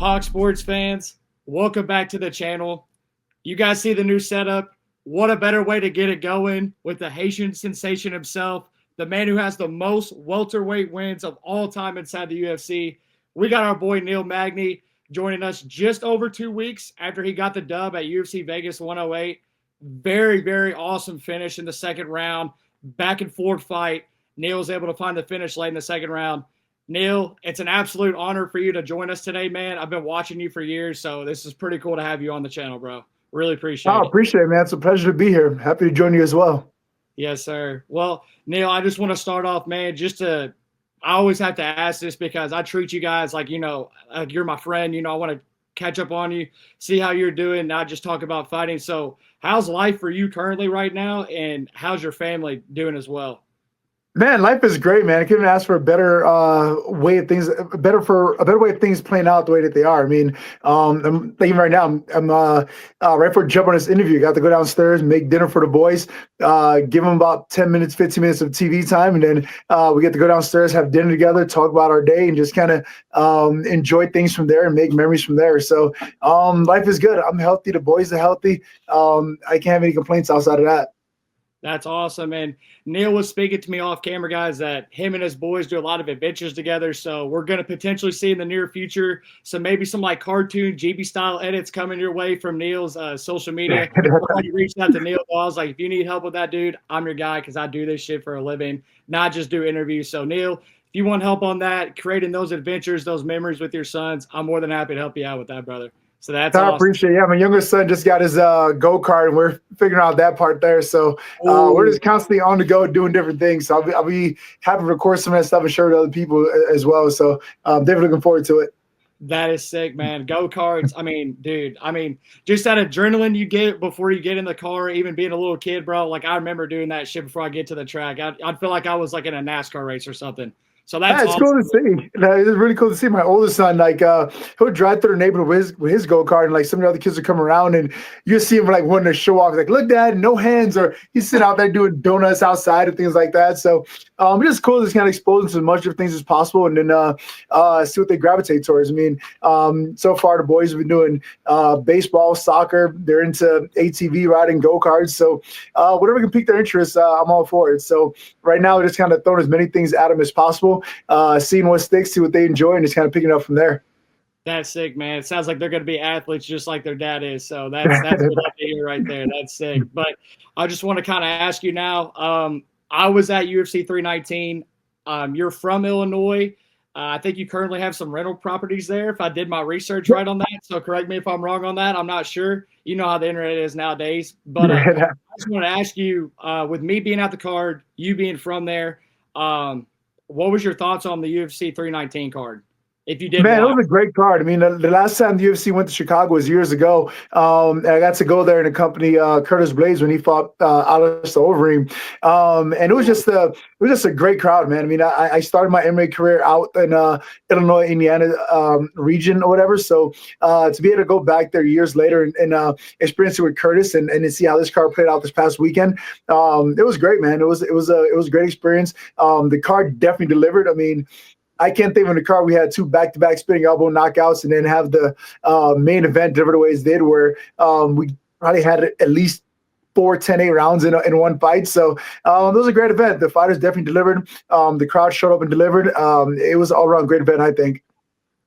Hawk Sports fans, welcome back to the channel. You guys see the new setup. What a better way to get it going with the Haitian sensation himself, the man who has the most welterweight wins of all time inside the UFC. We got our boy Neil Magny joining us just over 2 weeks after he got the dub at UFC Vegas 108. Very, very awesome finish in the second round. Back and forth fight. Neil was able to find the finish late in the second round. Neil, it's an absolute honor for you to join us today, man. I've been watching you for years, so this is pretty cool to have you on the channel, bro. Really appreciate I it. appreciate it, man. It's a pleasure to be here. Happy to join you as well. Yes, sir. Well, Neil, I just want to start off, man, I always have to ask this because I treat you guys like, like you're my friend. I want to catch up on you, see how you're doing, not just talk about fighting. So how's life for you currently right now, and how's your family doing as well? Man, life is great, man. I couldn't ask for a better way of things, a better way of things playing out the way that they are. I mean, I'm thinking right now, I'm right before jumping on this interview. Got to go downstairs, make dinner for the boys, give them about 10 minutes, 15 minutes of TV time, and then we get to go downstairs, have dinner together, talk about our day, and just kind of enjoy things from there and make memories from there. So life is good. I'm healthy. The boys are healthy. I can't have any complaints outside of that. That's awesome. And Neil was speaking to me off camera, guys, that him and his boys do a lot of adventures together. So we're going to potentially see in the near future maybe some like cartoon GB style edits coming your way from Neil's social media. I reached out to Neil. I was like, if you need help with that, dude, I'm your guy because I do this shit for a living, not just do interviews. So Neil, if you want help on that, creating those adventures, those memories with your sons, I'm more than happy to help you out with that, brother. So that's I awesome. appreciate it. Yeah, my younger son just got his go-kart, and we're figuring out that part there. So we're just constantly on the go doing different things. So I'll be happy to record some of that stuff and share it to other people as well. So definitely looking forward to it. That is sick, man. Go-karts. I mean, dude, just that adrenaline you get before you get in the car, even being a little kid, bro. Like, I remember doing that shit before I get to the track. I'd feel like I was like in a NASCAR race or something. So that's it's awesome. cool to see. It's really cool to see. My oldest son, like, he'll drive through the neighborhood with his go kart, and like some of the other kids will come around, and you see him like wanting to show off, like, "Look, Dad, no hands," or he's sitting out there doing donuts outside and things like that. So it's just cool to just kind of expose them to as much different things as possible, and then see what they gravitate towards. I mean, so far the boys have been doing baseball, soccer. They're into ATV riding, go karts. So whatever can pique their interest, I'm all for it. So right now, we're just kind of throwing as many things at them as possible. Seeing what sticks, see what they enjoy, and just kind of picking it up from there. That's sick, man. It sounds like they're going to be athletes just like their dad is. So that's what I love to hear right there. That's sick. But I just want to kind of ask you now. I was at UFC 319. You're from Illinois. I think you currently have some rental properties there, if I did my research right on that. So correct me if I'm wrong on that. I'm not sure. You know how the internet is nowadays. But I just want to ask you, with me being at the card, you being from there, what was your thoughts on the UFC 319 card? If you did, man, it was a great card. I mean, the last time the UFC went to Chicago was years ago. And I got to go there and accompany Curtis Blades when he fought Alistair Overeem. And it was just a great crowd, man. I mean, I started my MMA career out in Illinois, Indiana region or whatever. So to be able to go back there years later and experience it with Curtis and to see how this card played out this past weekend, it was great, man. It was a great experience. The card definitely delivered. I mean, I can't think of in the card we had 2 back-to-back spinning elbow knockouts and then have the main event delivered the way it did, where we probably had at least 4 10-8 rounds in one fight. So it was a great event. The fighters definitely delivered. The crowd showed up and delivered. It was an all-around great event, I think.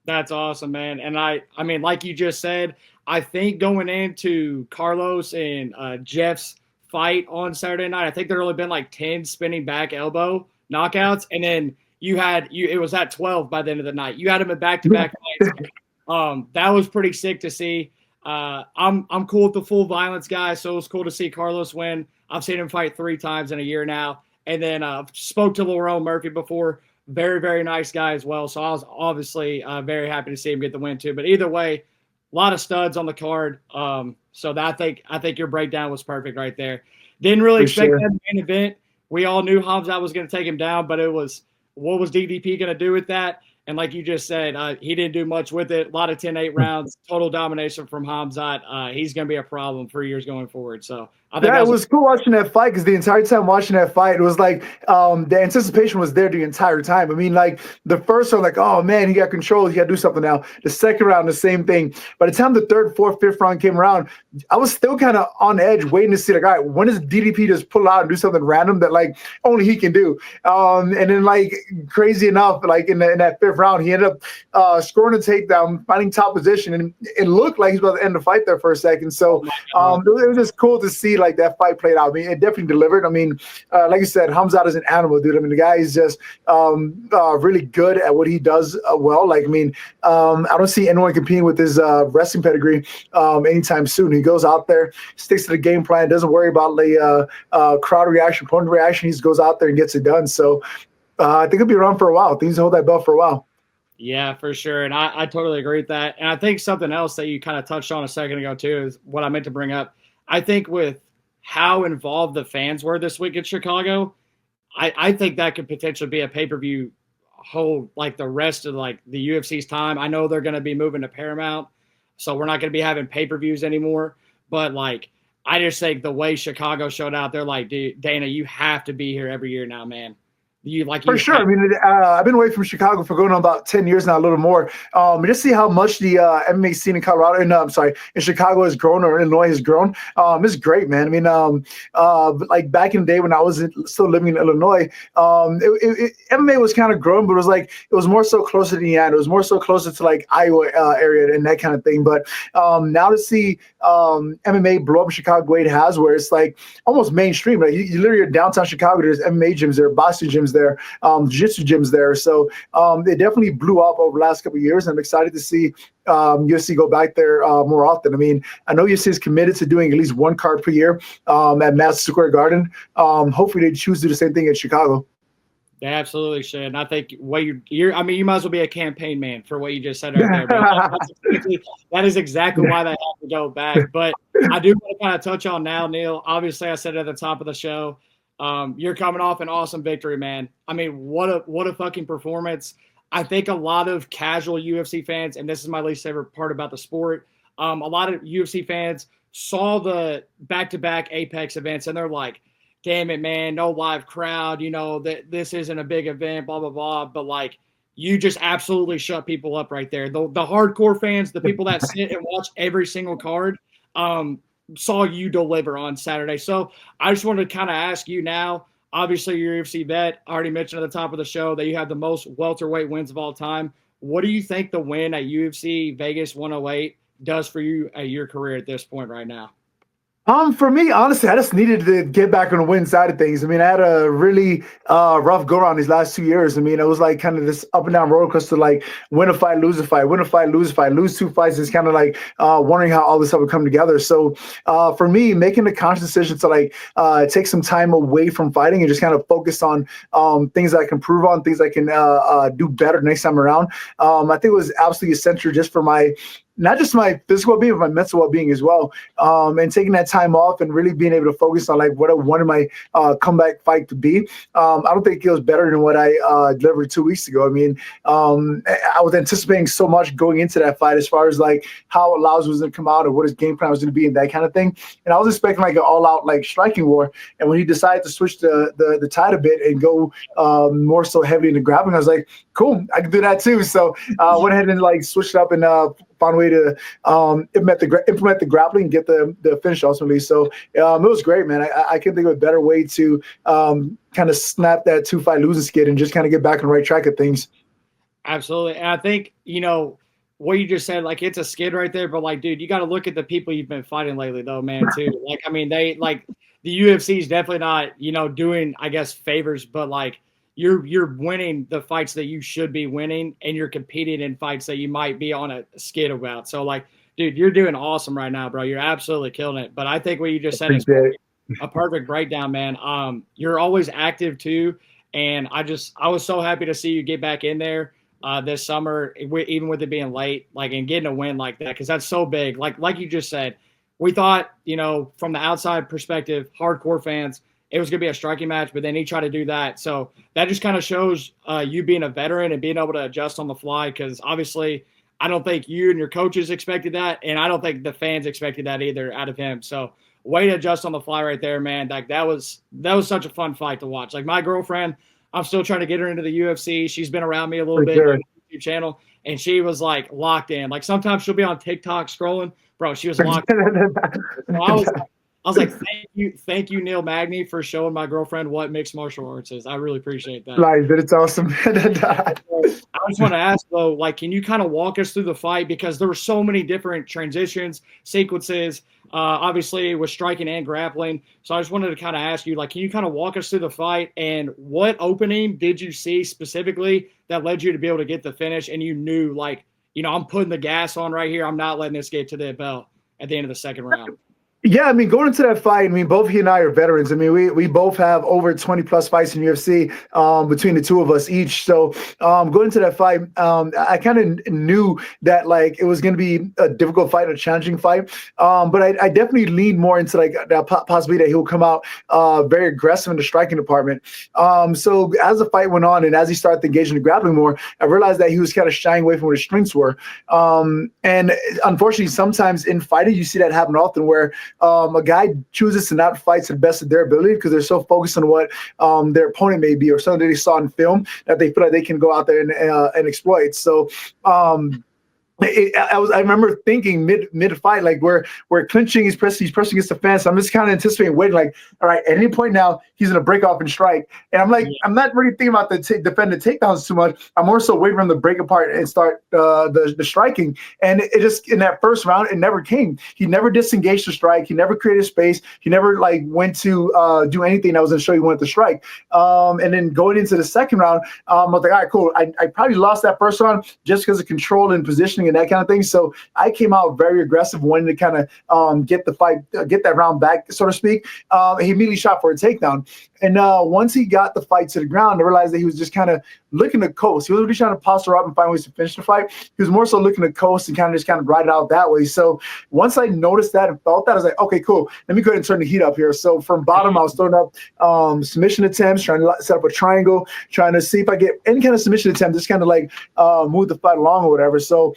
That's awesome, man. And I mean, like you just said, I think going into Carlos and Jeff's fight on Saturday night, I think there only been like 10 spinning back elbow knockouts, and then it was at 12 by the end of the night. You had him in back-to-back fights. That was pretty sick to see. I'm cool with the full violence guy, so it was cool to see Carlos win. I've seen him fight 3 times in a year now. And then spoke to Lerone Murphy before. Very, very nice guy as well. So I was obviously very happy to see him get the win too. But either way, a lot of studs on the card. So I think your breakdown was perfect right there. Didn't really expect that main event. We all knew Hamzat was going to take him down, but it was – what was DDP going to do with that? And like you just said, he didn't do much with it. A lot of 10-8 rounds, total domination from Hamzat. He's going to be a problem for years going forward. So I think Yeah, that it was was cool watching that fight because the entire time watching that fight, it was like the anticipation was there the entire time. I mean, like the first round, like, oh man, he got control, he got to do something now. The second round, the same thing. By the time the third, fourth, fifth round came around, I was still kind of on edge, waiting to see like, all right, when does DDP just pull out and do something random that like only he can do? And then like crazy enough, like in that fifth round, he ended up scoring a takedown, finding top position, and it looked like he was about to end the fight there for a second. oh So my god. it was just cool to see like that fight played out. I mean, it definitely delivered. I mean, like you said, Hamzat is an animal, dude. I mean, the guy is just really good at what he does well. Like, I mean, I don't see anyone competing with his wrestling pedigree anytime soon. He goes out there, sticks to the game plan, doesn't worry about the crowd reaction, opponent reaction. He just goes out there and gets it done. So I think he'll be around for a while. I think he's hold that belt for a while. Yeah, for sure. And I totally agree with that. And I think something else that you kind of touched on a second ago, too, is what I meant to bring up. I think with how involved the fans were this week in Chicago, I think that could potentially be a pay per view hold like the rest of like the UFC's time. I know they're going to be moving to Paramount, so we're not going to be having pay per views anymore. But like, I just think the way Chicago showed out, they're like, dude, Dana, you have to be here every year now, man. For You sure. have I mean, I've been away from Chicago for going on about 10 years now, a little more. Just see how much the MMA scene in Colorado, and I'm sorry, in Chicago has grown or Illinois has grown. It's great, man. I mean, like back in the day when I was still living in Illinois, MMA was kind of growing, but it was like, it was more so closer to Indiana. It was more so closer to like Iowa area and that kind of thing. But now to see MMA blow up in Chicago the way it has, where it's like almost mainstream. Like you literally are downtown Chicago, there's MMA gyms there, boxing gyms there, jiu-jitsu gyms there. So they definitely blew up over the last couple of years. I'm excited to see UFC go back there more often. I mean, I know UFC is committed to doing at least one card per year at Madison Square Garden. Hopefully they choose to do the same thing in Chicago. They absolutely should. And I think what you're I mean, you might as well be a campaign man for what you just said right there, bro. That is exactly why they have to go back. But I do want to kind of touch on now, Neil. Obviously, I said at the top of the show, you're coming off an awesome victory, man. I mean, what a fucking performance. I think a lot of casual UFC fans, and this is my least favorite part about the sport, a lot of UFC fans saw the back-to-back Apex events, and they're like, damn it, man, no live crowd, that this isn't a big event, blah, blah, blah. But like, you just absolutely shut people up right there. The hardcore fans, the people that sit and watch every single card, saw you deliver on Saturday. So I just wanted to kind of ask you now, obviously you're a UFC vet. I already mentioned at the top of the show that you have the most welterweight wins of all time. What do you think the win at UFC Vegas 108 does for you at your career at this point right now? For me, honestly, I just needed to get back on the win side of things. I mean, I had a really rough go around these last 2 years. I mean, it was like kind of this up and down roller coaster, like win a fight, lose a fight, win a fight, lose a fight, lose two fights. It's kind of like wondering how all this stuff would come together. So for me, making the conscious decision to like take some time away from fighting and just kind of focus on things that I can improve on, things I can do better next time around. I think it was absolutely essential just for my not just my physical well-being, but my mental well-being as well. And taking that time off and really being able to focus on like what I wanted my comeback fight to be. I don't think it was better than what I delivered 2 weeks ago. I mean, I was anticipating so much going into that fight as far as like how Laos was going to come out or what his game plan was going to be and that kind of thing. And I was expecting like an all-out like striking war. And when he decided to switch the tide a bit and go more so heavily into grappling, I was like, cool, I can do that too. So I went ahead and like switched it up and found a way to implement the grappling and get the finish ultimately. So it was great, man. I can't think of a better way to kind of snap that 2-fight losing skid and just kind of get back on the right track of things. Absolutely. And I think, what you just said, like it's a skid right there, but like, dude, you got to look at the people you've been fighting lately though, man, too. Like, I mean, they like the UFC is definitely not, doing, I guess, favors, but like, you're winning the fights that you should be winning, and you're competing in fights that you might be on a skid about. So like, dude, you're doing awesome right now, bro. You're absolutely killing it. But I think what you just said is a perfect breakdown, man. You're always active too, and I was so happy to see you get back in there this summer, even with it being late, like and getting a win like that, because that's so big. Like you just said, we thought, from the outside perspective, hardcore fans, it was going to be a striking match, but then he tried to do that. So that just kind of shows you being a veteran and being able to adjust on the fly, because obviously I don't think you and your coaches expected that, and I don't think the fans expected that either out of him. So way to adjust on the fly right there, man. Like that was such a fun fight to watch. Like my girlfriend, I'm still trying to get her into the UFC. She's been around me a little For bit sure. on the YouTube channel, and she was like locked in. Like sometimes she'll be on TikTok scrolling, bro. She was locked in. So I was like, thank you, Neil Magny, for showing my girlfriend what mixed martial arts is. I really appreciate that. Like, it's awesome. I just want to ask though, like, can you kind of walk us through the fight, because there were so many different transitions, sequences, obviously with striking and grappling. So I just wanted to kind of ask you, like, can you kind of walk us through the fight, and what opening did you see specifically that led you to be able to get the finish, and you knew, like, I'm putting the gas on right here. I'm not letting this get to the bell at the end of the second round. Yeah, I mean, going into that fight, I mean, both he and I are veterans. I mean, we both have over 20 plus fights in UFC between the two of us each. So going into that fight, I kind of knew that like it was going to be a difficult fight, a challenging fight. But I definitely leaned more into like that possibility that he'll come out very aggressive in the striking department. So as the fight went on and as he started engaging the grappling more, I realized that he was kind of shying away from where the strengths were. And unfortunately, sometimes in fighting, you see that happen often where a guy chooses to not fight to the best of their ability because they're so focused on what their opponent may be or something that they saw in film that they feel like they can go out there and exploit. So I remember thinking mid fight, like we're clinching, he's pressing against the fence. I'm just kind of anticipating, waiting, like, all right, at any point now he's gonna break off and strike. And I'm like, I'm not really thinking about the defend the takedowns too much. I'm more so waiting for him to break apart and start the striking. And it just in that first round, it never came. He never disengaged the strike. He never created space. He never like went to do anything that was gonna show he wanted to strike. And then going into the second round, I was like, all right, cool. I probably lost that first round just because of control and positioning and that kind of thing. So I came out very aggressive, wanting to kind of get the fight, get that round back, so to speak. He immediately shot for a takedown. And once he got the fight to the ground, I realized that he was just kind of looking to coast. He wasn't really trying to posture up and find ways to finish the fight. He was more so looking to coast and kind of ride it out that way. So once I noticed that and felt that, I was like, okay, cool. Let me go ahead and turn the heat up here. So from bottom, I was throwing up submission attempts, trying to set up a triangle, trying to see if I get any kind of submission attempt, just kind of like move the fight along or whatever. So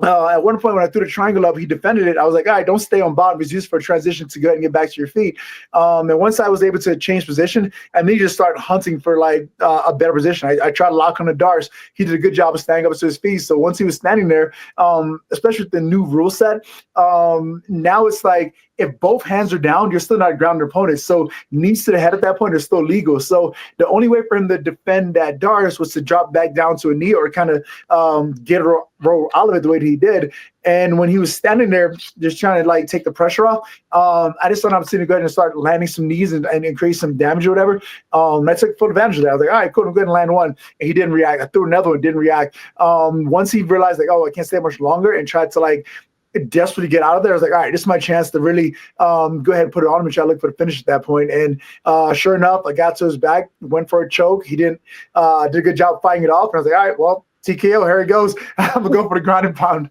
at one point when I threw the triangle up, he defended it. I was like, all right, don't stay on bottom. It's used for a transition to go ahead and get back to your feet. And once I was able to change position, and then he just started hunting for like a better position. I tried to lock on the darts. He did a good job of standing up to his feet. So once he was standing there, especially with the new rule set, now it's like, if both hands are down, you're still not grounding your opponent. So knees to the head at that point are still legal. So the only way for him to defend that darts was to drop back down to a knee or kind of get roll out of it the way that he did. And when he was standing there, just trying to like take the pressure off, I just thought I was going to go ahead and start landing some knees and increase some damage or whatever. I took full advantage of that. I was like, all right, cool, I'm going to land one. And he didn't react. I threw another one, didn't react. Once he realized like, oh, I can't stay much longer, and tried to like desperately get out of there, I was like, all right, this is my chance to really go ahead and put it on him and try to look for the finish at that point. And sure enough, I got to his back, went for a choke. He did a good job fighting it off. And I was like, all right, well, TKO, here he goes. I'm going to go for the ground and pound.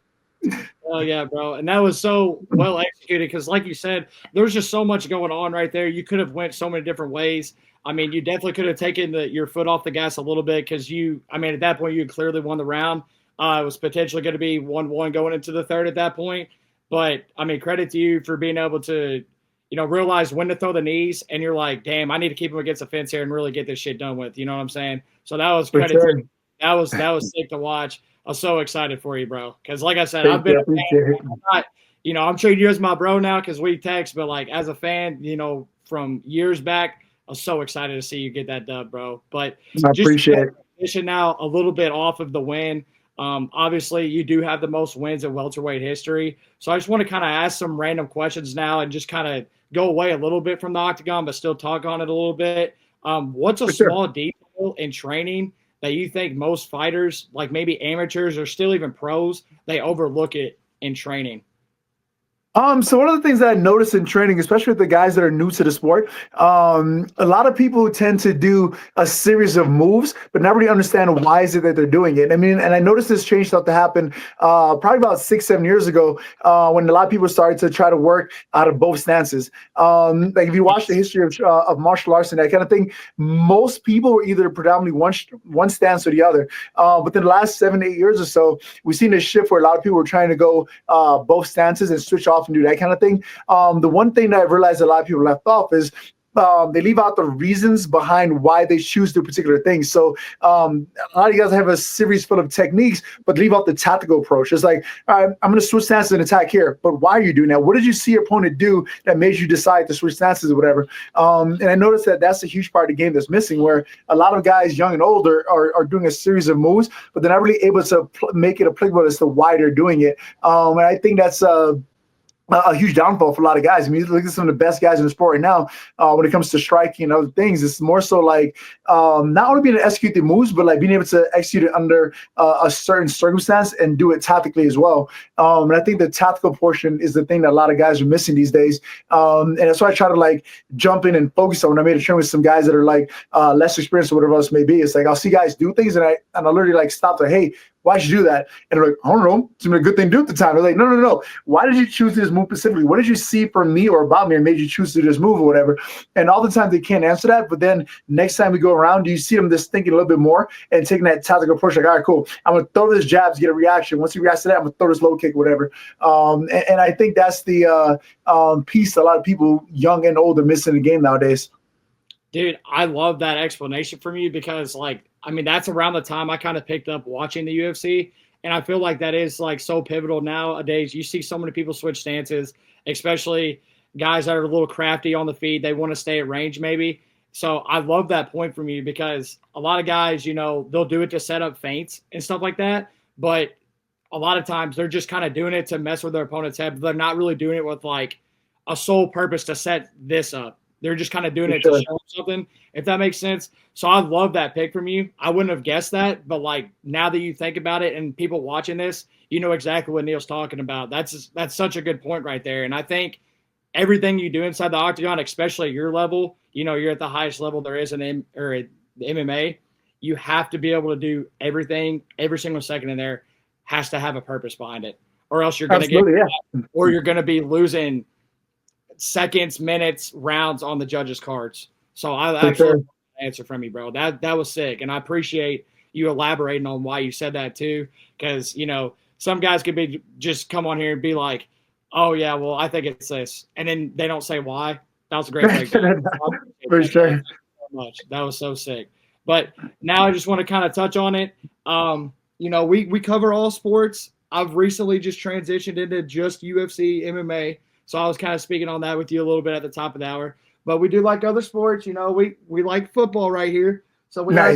Oh, yeah, bro. And that was so well executed because, like you said, there's just so much going on right there. You could have went so many different ways. I mean, you definitely could have taken your foot off the gas a little bit because at that point, you had clearly won the round. It was potentially going to be 1-1 going into the third at that point. But, I mean, credit to you for being able to, realize when to throw the knees. And you're like, damn, I need to keep him against the fence here and really get this shit done with. You know what I'm saying? So that was credit to you. That was sick to watch. I was so excited for you, bro. Because, like I said, I've been a fan. I'm treating you as my bro now because we text. But, like, as a fan, from years back, I was so excited to see you get that dub, bro. But I appreciate it. Now a little bit off of the win. Obviously, you do have the most wins in welterweight history. So I just want to kind of ask some random questions now and just kind of go away a little bit from the octagon, but still talk on it a little bit. What's a small detail in training that you think most fighters, like maybe amateurs or still even pros, they overlook it in training? So one of the things that I noticed in training, especially with the guys that are new to the sport, a lot of people tend to do a series of moves, but not really understand why is it that they're doing it. I mean, and I noticed this change started to happen probably about 6-7 years ago when a lot of people started to try to work out of both stances. Like if you watch the history of martial arts and that kind of thing, most people were either predominantly one stance or the other. But in the last 7-8 years or so, we've seen a shift where a lot of people were trying to go both stances and switch off off and do that kind of thing. The one thing that I've realized a lot of people left off is they leave out the reasons behind why they choose the particular thing. So a lot of you guys have a series full of techniques, but leave out the tactical approach. It's like, all right, I'm going to switch stances and attack here, but why are you doing that? What did you see your opponent do that made you decide to switch stances or whatever? And I noticed that that's a huge part of the game that's missing, where a lot of guys, young and older, are doing a series of moves, but they're not really able to make it applicable as to why they're doing it. And I think that's a huge downfall for a lot of guys. I mean, look at some of the best guys in the sport right now. When it comes to striking and other things, it's more so like not only being able to execute the moves, but like being able to execute it under a certain circumstance and do it tactically as well. And I think the tactical portion is the thing that a lot of guys are missing these days. And that's why I try to like jump in and focus on. When I made a train with some guys that are like less experienced or whatever else may be, it's like I'll see guys do things and I literally like stop there. Hey, why should you do that? And they're like, I don't know. It's a good thing to do at the time. They're like, no. Why did you choose this move specifically? What did you see from me or about me and made you choose to do this move or whatever? And all the time they can't answer that. But then next time we go around, you see them just thinking a little bit more and taking that tactical approach. Like, all right, cool. I'm going to throw this jab to get a reaction. Once he reacts to that, I'm going to throw this low kick, whatever. And I think that's the piece a lot of people, young and old, are missing in the game nowadays. Dude, I love that explanation from you because, like, I mean, that's around the time I kind of picked up watching the UFC. And I feel like that is, like, so pivotal nowadays. You see so many people switch stances, especially guys that are a little crafty on the feet. They want to stay at range maybe. So I love that point from you because a lot of guys, you know, they'll do it to set up feints and stuff like that. But a lot of times they're just kind of doing it to mess with their opponent's head. But they're not really doing it with, like, a sole purpose to set this up. They're just kind of doing it to show them something, if that makes sense. So I love that pick from you. I wouldn't have guessed that, but like now that you think about it and people watching this, you know exactly what Neil's talking about. That's such a good point right there. And I think everything you do inside the octagon, especially at your level, you know, you're at the highest level there is in the MMA. You have to be able to do everything, every single second in there has to have a purpose behind it, or else you're going to get, or you're going to be losing seconds, minutes, rounds on the judges' cards. So I absolutely answer from you, bro. That was sick, and I appreciate you elaborating on why you said that too. Because you know some guys could be just come on here and be like, "Oh yeah, well I think it's this," and then they don't say why. That was a great breakdown. For sure. So much. That was so sick. But now I just want to kind of touch on it. You know, we cover all sports. I've recently just transitioned into just UFC, MMA. So I was kind of speaking on that with you a little bit at the top of the hour. But we do like other sports. You know, we like football right here. So we got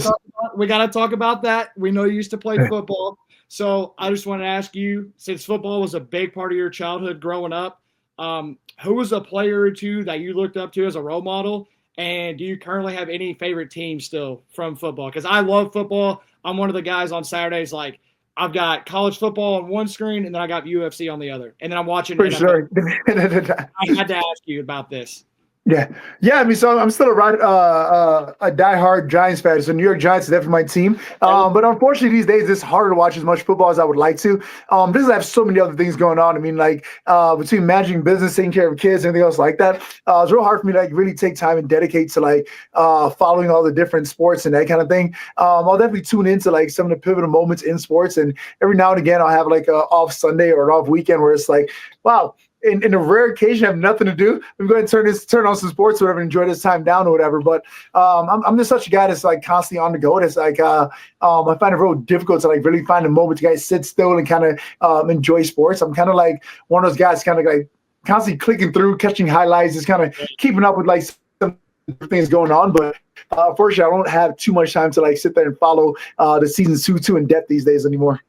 to talk about that. We know you used to play football. So I just want to ask you, since football was a big part of your childhood growing up, who was a player or two that you looked up to as a role model? And do you currently have any favorite teams still from football? Because I love football. I'm one of the guys on Saturdays like, I've got college football on one screen, and then I got UFC on the other. And then I'm watching For NFL. sure. I had to ask you about this. Yeah. I mean, so I'm still a diehard Giants fan. So New York Giants is definitely my team. But unfortunately, these days it's harder to watch as much football as I would like to. Because I have so many other things going on. I mean, like between managing business, taking care of kids, and everything else like that, it's real hard for me to like really take time and dedicate to like following all the different sports and that kind of thing. I'll definitely tune into like some of the pivotal moments in sports, and every now and again I'll have like a off Sunday or an off weekend where it's like, wow. In a rare occasion, I have nothing to do. I'm going to turn on some sports or whatever, enjoy this time down or whatever. But I'm just such a guy that's like constantly on the go. It's like I find it real difficult to like really find a moment to guys sit still and kind of enjoy sports. I'm kind of like one of those guys kind of like constantly clicking through, catching highlights, just kind of keeping up with like some things going on. But unfortunately, I don't have too much time to like sit there and follow the seasons too in depth these days anymore.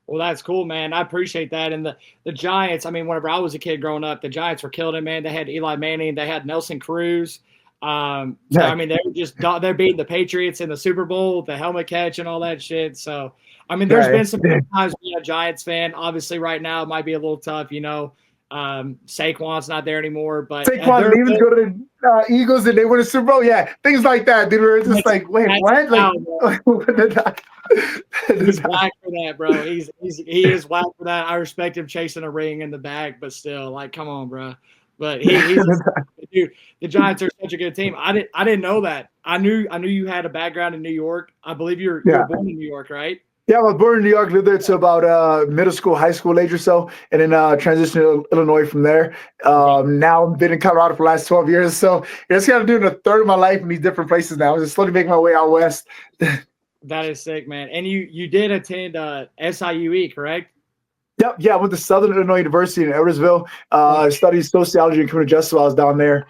Well, that's cool, man. I appreciate that. And the Giants, I mean, whenever I was a kid growing up, the Giants were killing it, man. They had Eli Manning. They had Nelson Cruz. So, I mean, they're beating the Patriots in the Super Bowl, the helmet catch and all that shit. So, I mean, there's been some times being a Giants fan. Obviously, right now it might be a little tough, you know. Saquon's not there anymore. But Saquon even go to the Eagles and they win a Super Bowl. Yeah, things like that. Dude, we're just like, wait, what? Like, he's whack for that, bro. He is whack for that. I respect him chasing a ring in the bag, but still, like, come on, bro. But dude, the Giants are such a good team. I didn't know that. I knew you had a background in New York. I believe you were born in New York, right? Yeah, I was born in New York, lived there to about middle school, high school age or so, and then transitioned to Illinois from there. Now I've been in Colorado for the last 12 years. So it's kind of doing a third of my life in these different places now. I'm just slowly making my way out west. That is sick, man. And you did attend SIUE, correct? Yep, yeah, I went to Southern Illinois University in Edwardsville. Studied sociology and criminal justice while I was down there.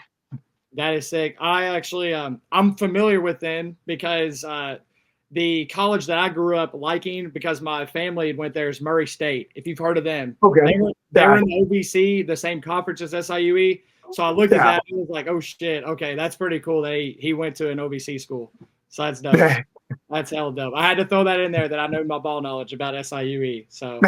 That is sick. I actually, I'm familiar with them because the college that I grew up liking, because my family went there, is Murray State. If you've heard of them, Okay. they were in the OVC, the same conference as SIUE. So I looked at that and was like, oh shit, okay, that's pretty cool. That he went to an OVC school. So that's dope. That's hell dope. I had to throw that in there that I know my ball knowledge about SIUE. So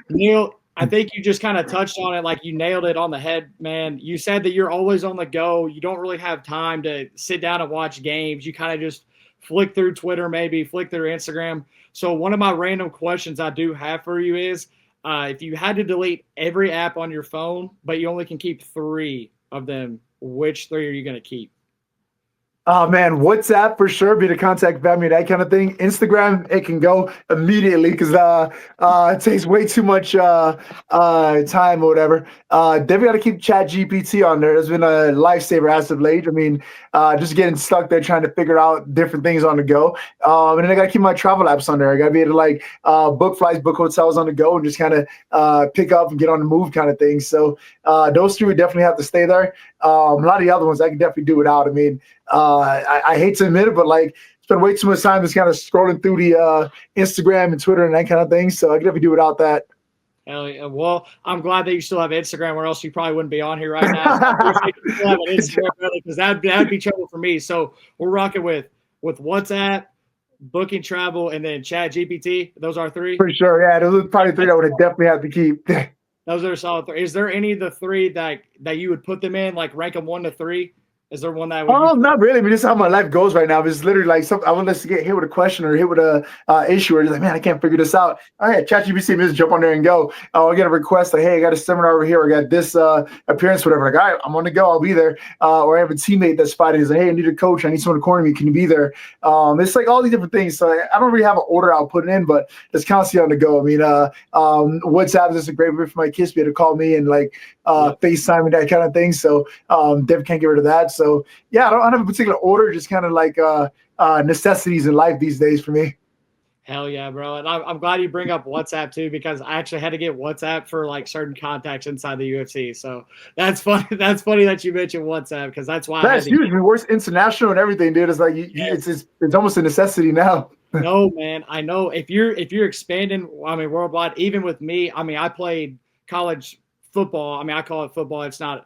Neil, I think you just kind of touched on it, like you nailed it on the head, man. You said that you're always on the go. You don't really have time to sit down and watch games. You kind of just flick through Twitter, maybe flick through Instagram. So one of my random questions I do have for you is, if you had to delete every app on your phone, but you only can keep 3 of them, which 3 are you going to keep? Oh man, WhatsApp for sure, be to contact family, that kind of thing. Instagram, it can go immediately because it takes way too much time or whatever. Definitely got to keep Chat GPT on there. It's been a lifesaver as of late. I mean, just getting stuck there trying to figure out different things on the go. And then I got to keep my travel apps on there. I got to be able to like book flights, book hotels on the go, and just kind of pick up and get on the move kind of thing. So those 3 would definitely have to stay there. A lot of the other ones I can definitely do without. I mean, I hate to admit it, but like spend way too much time just kind of scrolling through the Instagram and Twitter and that kind of thing. So I can definitely do without that. Hell yeah. Well, I'm glad that you still have Instagram, or else you probably wouldn't be on here right now. So you still have an Instagram, because that'd be trouble for me. So we're rocking with WhatsApp, booking travel, and then Chat GPT. Those are 3 for sure. Yeah, those are probably 3 I would have definitely have to keep. Those are solid 3. Is there any of the 3 that you would put them in, like rank them 1 to 3? Is there one that would? Oh, not really. I mean, this is how my life goes right now. It's literally like I want us to get hit with a question or hit with a issue, or like, man, I can't figure this out. Oh yeah, ChatGPT, just jump on there and go. Oh, I get a request like, hey, I got a seminar over here. I got this appearance, whatever. Like, all right, I'm on the go. I'll be there. Or I have a teammate that's spotted. He's like, hey, I need a coach. I need someone to corner me. Can you be there? It's like all these different things. So I don't really have an order I'll put it in, but it's constantly on the go. I mean, WhatsApp is just a great way for my kids to be able to call me and like FaceTime and that kind of thing. So Dev can't get rid of that. So yeah, I don't have a particular order, just kind of like necessities in life these days for me. Hell yeah, bro. And I'm glad you bring up WhatsApp too, because I actually had to get WhatsApp for like certain contacts inside the UFC. So that's funny. That's funny that you mentioned WhatsApp, because that's why. That's huge. It works international and everything, dude. It's like it's almost a necessity now. No, man. I know if you're expanding, I mean, worldwide, even with me, I mean, I played college football. I mean, I call it football. It's not,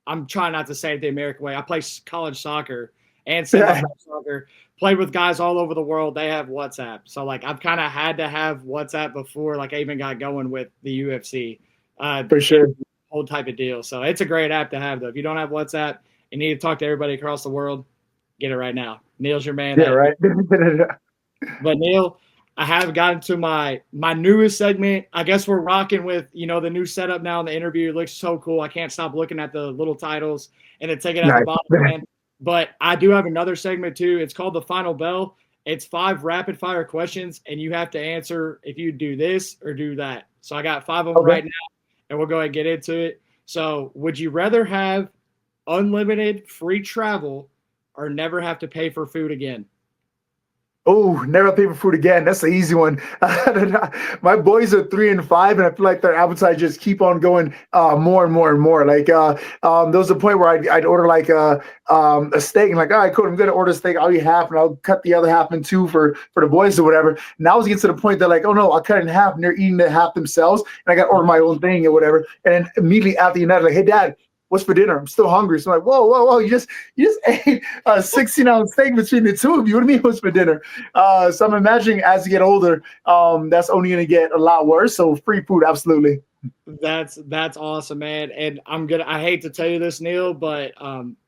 I'm trying not to say it the American way. I play college soccer and soccer, played with guys all over the world. They have WhatsApp. So like I've kind of had to have WhatsApp before like I even got going with the UFC. For sure. Whole type of deal. So it's a great app to have though. If you don't have WhatsApp and need to talk to everybody across the world, get it right now. Neil's your man. Yeah, right. But Neil, I have gotten to my newest segment. I guess we're rocking with, the new setup now in the interview. It looks so cool. I can't stop looking at the little titles and then take it out the bottom, man. But I do have another segment too. It's called the Final Bell. It's 5 rapid fire questions, and you have to answer if you do this or do that. So I got 5 of them right now, and we'll go ahead and get into it. So would you rather have unlimited free travel or never have to pay for food again? Oh, never pay for food again. That's the easy one. My boys are 3 and 5, and I feel like their appetite just keep on going more and more and more. Like there was a point where I'd order like a steak, and like, all right, cool, I'm gonna order a steak. I'll eat half, and I'll cut the other half in 2 for the boys or whatever. Now it's getting to the point that like, oh no, I'll cut it in half, and they're eating the half themselves, and I got to order my own thing or whatever. And then immediately after the night, like, hey dad, what's for dinner? I'm still hungry. So I'm like, whoa. You just ate a 16-ounce steak between the 2 of you. What do you mean what's for dinner? So I'm imagining as you get older, that's only going to get a lot worse. So free food, absolutely. That's awesome, man. And I hate to tell you this, Neil, but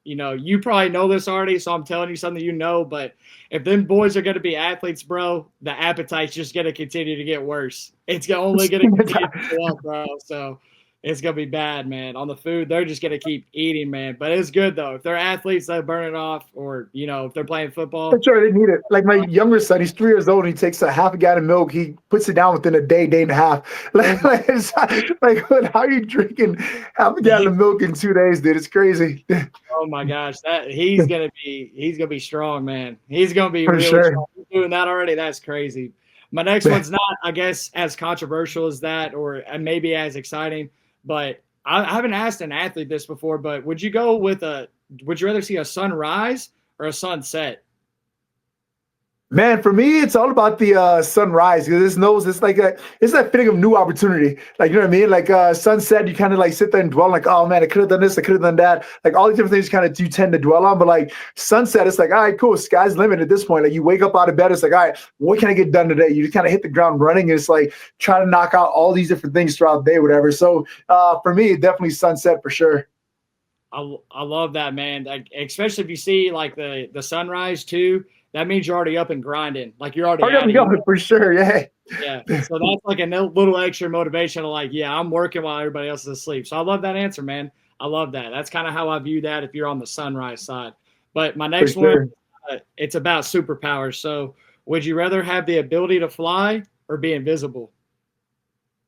you probably know this already, so I'm telling you something but if them boys are gonna be athletes, bro, the appetite's just gonna continue to get worse. It's only gonna continue to go up, bro. So It's gonna be bad, man. On the food, they're just gonna keep eating, man. But it's good though. If they're athletes, they burn it off, or if they're playing I'm football. sure they need it. Like my younger son, he's 3 years old. And he takes a half a gallon of milk. He puts it down within a day, day and a half. How are you drinking half a gallon of milk in 2 days, dude? It's crazy. Oh my gosh, that he's gonna be strong, man. He's gonna be For really sure. strong. He's doing that already. That's crazy. My next one's not, I guess, as controversial as that, or maybe as exciting. But I haven't asked an athlete this before. But would you go with a? Would you rather see a sunrise or a sunset? Man, for me, it's all about the sunrise because it's that feeling of new opportunity. Like, you know what I mean? Like sunset, you kind of like sit there and dwell like, oh man, I could have done this, I could have done that. Like all these different things kind of you tend to dwell on. But like sunset, it's like, all right, cool, sky's the limit at this point. Like you wake up out of bed, it's like, all right, what can I get done today? You just kind of hit the ground running. And it's like trying to knock out all these different things throughout the day, whatever. So for me, definitely sunset for sure. I love that, man. Like, especially if you see like the sunrise too. That means you're already up and grinding. Like you're already Oh, yeah, at we it. got it for sure. Yeah. Yeah. So that's like a little extra motivation of like, yeah, I'm working while everybody else is asleep. So I love that answer, man. I love that. That's kind of how I view that if you're on the sunrise side. But my For next one, sure. it's about superpowers. So would you rather have the ability to fly or be invisible?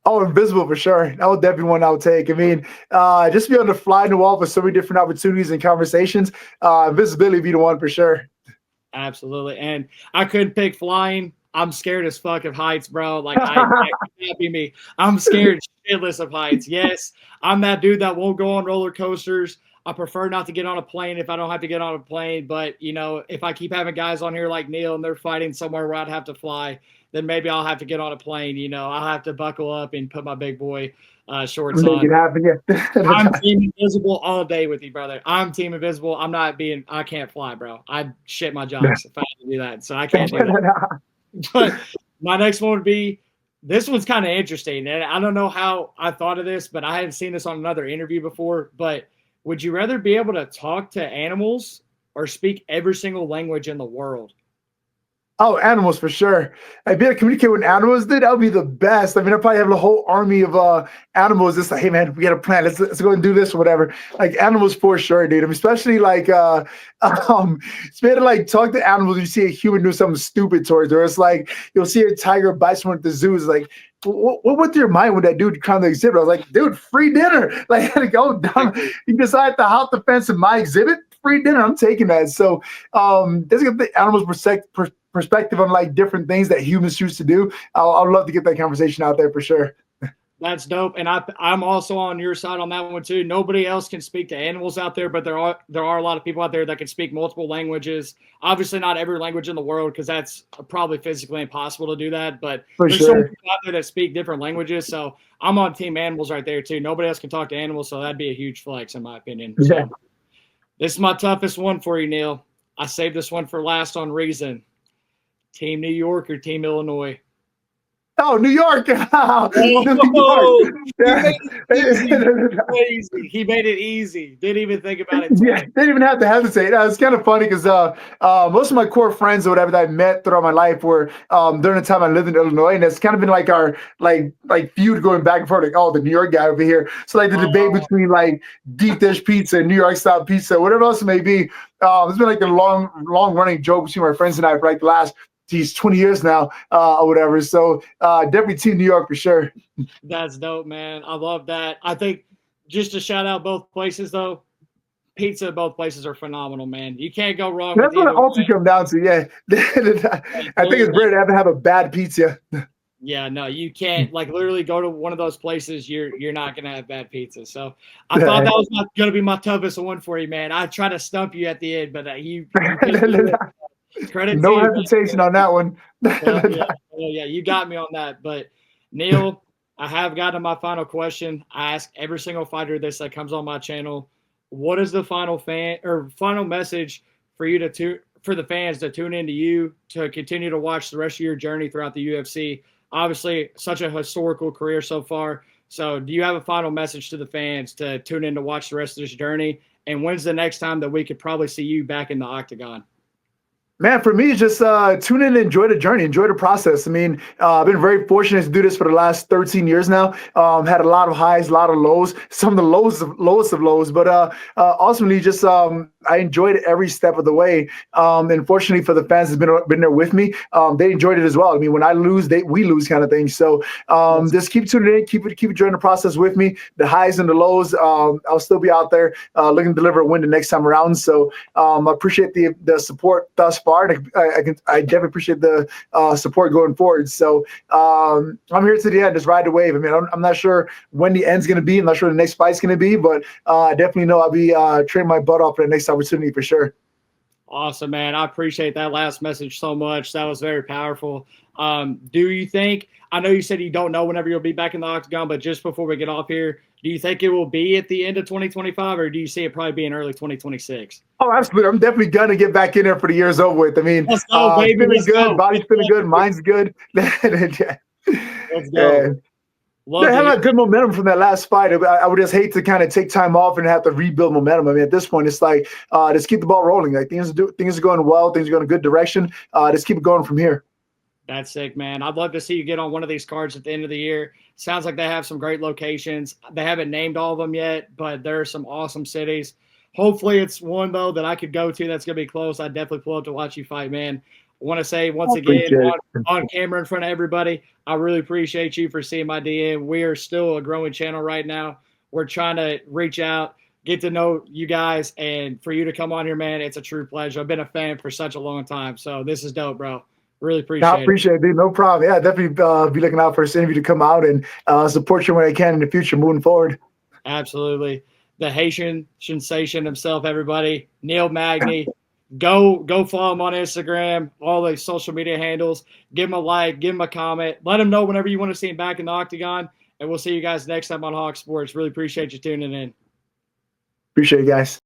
Oh, invisible for sure. That would definitely one I would take. I mean, just be able to fly in the wall for so many different opportunities and conversations. Invisibility would be the one for sure. Absolutely. And I couldn't pick flying. I'm scared as fuck of heights, bro. Like I that can't be me. I'm scared shitless of heights. Yes, I'm that dude that won't go on roller coasters. I prefer not to get on a plane if I don't have to get on a plane. But if I keep having guys on here like Neil and they're fighting somewhere where I'd have to fly, then maybe I'll have to get on a plane. I'll have to buckle up and put my big boy shorts Make on. it happen. I'm Yeah. team invisible all day with you, brother. I'm team invisible. I can't fly, bro. I'd shit my jocks if I had to do that. So I can't do that. But my next one would be, this one's kind of interesting. And I don't know how I thought of this, but I hadn't seen this on another interview before. But would you rather be able to talk to animals or speak every single language in the world? Oh, animals for sure. I'd be able to communicate with animals, dude. That would be the best. I mean, I'd probably have a whole army of animals. Just like, hey man, we got a plan. Let's go and do this or whatever. Like animals for sure, dude. I mean, especially like it's better to like talk to animals. You see a human do something stupid towards her. It's like you'll see a tiger bite someone at the zoo. It's like, what went through your mind when that dude climbed the exhibit? I was like, dude, free dinner. Like, I had to go down. You decide to hop the fence in my exhibit. Free dinner. I'm taking that. So there's the animals perspective on like different things that humans choose to do. I'd love to get that conversation out there for sure. That's dope. And I'm also on your side on that one too. Nobody else can speak to animals out there, but there are a lot of people out there that can speak multiple languages. Obviously not every language in the world, because that's probably physically impossible to do that. But For there's so many sure. people out there that speak different languages. So I'm on team animals right there too. Nobody else can talk to animals, so that'd be a huge flex in my opinion. Yeah. So this is my toughest one for you, Neil. I saved this one for last on reason. Team New York or Team Illinois? Oh, New York. New Oh, York. he Yeah. made it easy. He made it easy. Didn't even think about it Yeah, twice. they didn't even have to hesitate. It's kind of funny because most of my core friends or whatever that I met throughout my life were during the time I lived in Illinois, and it's kind of been like our like feud going back and forth, like, oh, the New York guy over here. So like the debate Oh, between like deep dish pizza, New York style pizza, whatever else it may be. It's been like a long running joke between my friends and I for like the last 20 years now or whatever. So definitely Team New York for sure. that's dope, man. I love that. I think just to shout out both places though, pizza at both places are phenomenal, man. You can't go wrong with That's what it either also way. comes down to. Yeah, I think it's rare to ever have a bad pizza. Yeah, no, you can't like literally go to one of those places. You're not gonna have bad pizza. So I thought that was gonna be my toughest one for you, man. I tried to stump you at the end, but you beat me to it. Credit to No you, hesitation man. on that one. Yeah, you got me on that. But Neil, I have gotten to my final question. I ask every single fighter this that comes on my channel. What is the final message for you for the fans to tune into you to continue to watch the rest of your journey throughout the UFC? Obviously, such a historical career so far. So, do you have a final message to the fans to tune in to watch the rest of this journey? And when's the next time that we could probably see you back in the octagon? Man, for me, it's just tune in and enjoy the journey, enjoy the process. I mean, I've been very fortunate to do this for the last 13 years now. Had a lot of highs, a lot of lows, some of the lowest of lows, but ultimately, just I enjoyed it every step of the way. And fortunately for the fans that's been there with me, they enjoyed it as well. I mean, when I lose, we lose, kind of thing. So just keep tuning in, keep enjoying the process with me. The highs and the lows, I'll still be out there looking to deliver a win the next time around. So I appreciate the support thus far. I definitely appreciate the support going forward. So I'm here to the end. Just ride the wave. I mean, I'm not sure when the end's going to be. I'm not sure the next fight's going to be, but I definitely know I'll be training my butt off for the next opportunity for sure. Awesome, man. I appreciate that last message so much. That was very powerful. Do you think, I know you said you don't know whenever you'll be back in the octagon, but just before we get off here, do you think it will be at the end of 2025 or do you see it probably being early 2026? Oh, absolutely. I'm definitely going to get back in there for the year's over with. I mean, Let's go, baby. feeling Let's good, go. body's feeling good, mind's good. Let's go. They have a good momentum from that last fight. I would just hate to kind of take time off and have to rebuild momentum. I mean, at this point, it's like just keep the ball rolling. Like things are going well, things are going in a good direction. Just keep it going from here. That's sick, man. I'd love to see you get on one of these cards at the end of the year. Sounds like they have some great locations. They haven't named all of them yet, but there are some awesome cities. Hopefully it's one, though, that I could go to that's going to be close. I'd definitely pull up to watch you fight, man. I want to say once again on camera in front of everybody, I really appreciate you for seeing my DM. We are still a growing channel right now. We're trying to reach out, get to know you guys, and for you to come on here, man, it's a true pleasure. I've been a fan for such a long time, so this is dope, bro. Really appreciate it. I appreciate it, dude. No problem. Yeah, definitely be looking out for this interview to come out and support you when I can in the future moving forward. Absolutely. The Haitian sensation himself, everybody, Neil Magny. Go follow him on Instagram, all the social media handles. Give him a like, give him a comment. Let him know whenever you want to see him back in the octagon. And we'll see you guys next time on Hawk Sports. Really appreciate you tuning in. Appreciate you guys.